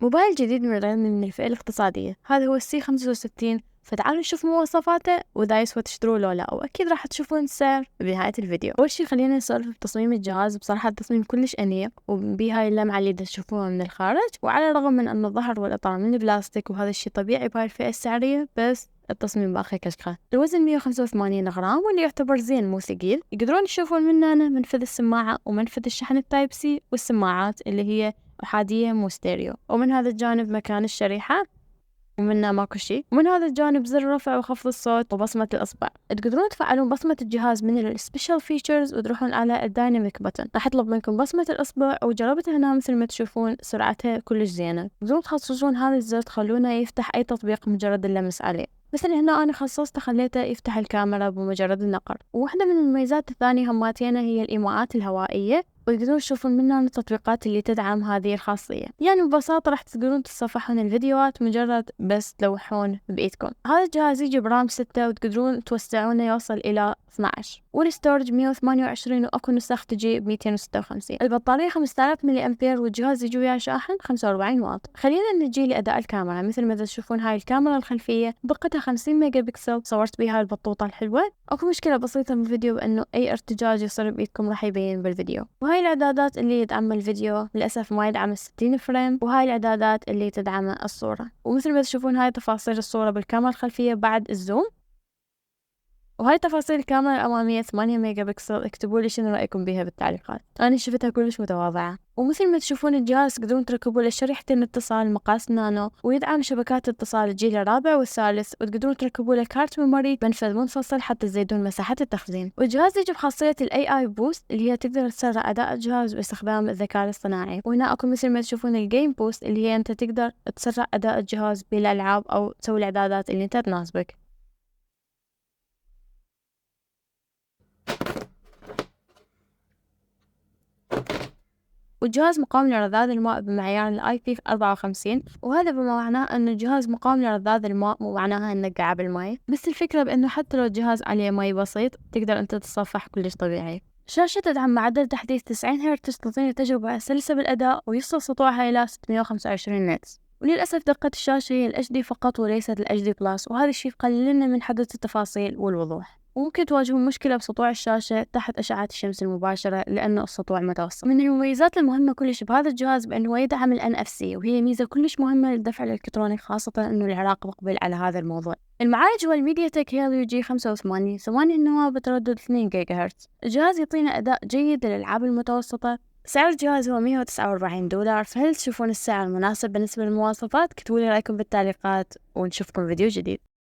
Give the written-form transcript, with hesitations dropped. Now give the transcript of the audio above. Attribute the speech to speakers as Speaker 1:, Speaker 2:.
Speaker 1: موبايل جديد من الفئة الاقتصادية، هذا هو السي 65. فتعالوا نشوف مواصفاته وإذا يسوى تشتروه لو لا، وأكيد راح تشوفون السعر بنهاية الفيديو. أول شي خلينا نسولف بتصميم الجهاز. بصراحة التصميم كلش أنيق، وبهاي اللمعة اللي تشوفوها من الخارج، وعلى الرغم من أن الظهر والإطار من البلاستيك وهذا الشي طبيعي بهاي الفئة السعرية، بس التصميم باقي كشخة. الوزن 185 غرام، واللي يعتبر زين مو ثقيل. يقدرون يشوفون منه منفذ السماعة ومنفذ الشحن التايب سي، والسماعات اللي هي أحادية مو ستيريو. ومن هذا الجانب مكان الشريحة، ومنها ماكو شي. ومن هذا الجانب زر رفع وخفض الصوت وبصمة الإصبع. تقدرون تفعلون بصمة الجهاز من السبيشال فيتشرز وتروحون على الدايناميك بutton. راح يطلب منكم بصمة الإصبع، وجربتها هنا مثل ما تشوفون سرعتها كلش زينة. تقدرون تخصصون هذا الزر تخلونه يفتح أي تطبيق مجرد اللمس عليه. مثل هنا أنا خصصته خليته يفتح الكاميرا بمجرد النقر. وواحدة من المميزات الثانية هماتينا هي الإيماءات الهوائية، وتقدرون تشوفون منها التطبيقات اللي تدعم هذه الخاصية. يعني ببساطة راح تقدرون تتصفحون الفيديوهات مجرد بس تلوحون بإيدكم. هذا الجهاز يجي برام 6، وتقدرون توسعونه يوصل إلى 12، والستورج 128، وأكو نسخ تجي ب 256. البطارية 5000 ملي أمبير، والجهاز يجي وياه شاحن 45 واط. خلينا نجي لأداء الكاميرا. مثل ما تشوفون هاي الكاميرا الخلفية دقتها 50 ميجا بكسل، صورت بها البطوطة الحلوة. أكو مشكلة بسيطة بالفيديو بأنه أي ارتجاج يصير بإيدكم راح يبين بالفيديو. وهاي الإعدادات اللي يدعم الفيديو للأسف ما يدعم 60 فريم، وهاي الإعدادات اللي تدعم الصورة. ومثل ما تشوفون هاي تفاصيل الصورة بالكاميرا الخلفية بعد الزوم. وهاي تفاصيل الكاميرا الأمامية 8 ميجا بكسل. اكتبوا لي شنو رأيكم بيها بالتعليقات، أنا شفتها كلش متواضعة. ومثل ما تشوفون الجهاز تقدرون تركبوا له شريحتين اتصال مقاس نانو، ويدعم شبكات اتصال الجيل الرابع والثالث. وتقدرون تركبوا له كارت ميموري منفذ منفصل حتى تزيدون مساحة التخزين. والجهاز يجي بخاصية الاي اي بوست، اللي هي تقدر تسرع أداء الجهاز باستخدام الذكاء الاصطناعي. وهنا اكو مثل ما تشوفون الجيم بوست، اللي هي انت تقدر تسرع أداء الجهاز بالألعاب أو تسوي الإعدادات اللي انت تناسبك. والجهاز مقاوم لرذاذ الماء بمعيار الاي بي 54، وهذا بما معناه أن الجهاز مقاوم لرذاذ الماء، مو معناها أنه قاع بالماء، بس الفكرة بأنه حتى لو الجهاز عليه مي بسيط تقدر أنت تتصفح كلش طبيعي. شاشة تدعم معدل تحديث 90 هرتز، تعطيني تجربة سلسة بالأداء، ويوصل سطوعها إلى 625 نتس. وللأسف دقة الشاشة هي ال HD فقط وليست ال HD بلس، وهذا الشيء يقلل لنا من حدة التفاصيل والوضوح. وممكن تواجهون مشكلة بسطوع الشاشة تحت أشعة الشمس المباشرة لأنه السطوع متوسط. من المميزات المهمة كلش بهذا الجهاز بأنه يدعم ال NFC، وهي ميزة كلش مهمة للدفع الإلكتروني، خاصة أنه العراق مقبل على هذا الموضوع. المعالج هو الميديا تك هيليو جي 85، ثواني النواة بتردد 2 جيجا هرتز. الجهاز يعطينا أداء جيد للألعاب المتوسطة. سعر الجهاز هو $149. فهل تشوفون السعر مناسب بالنسبة للمواصفات؟ كتبوا لي رأيكم بالتعليقات، ونشوفكم فيديو جديد.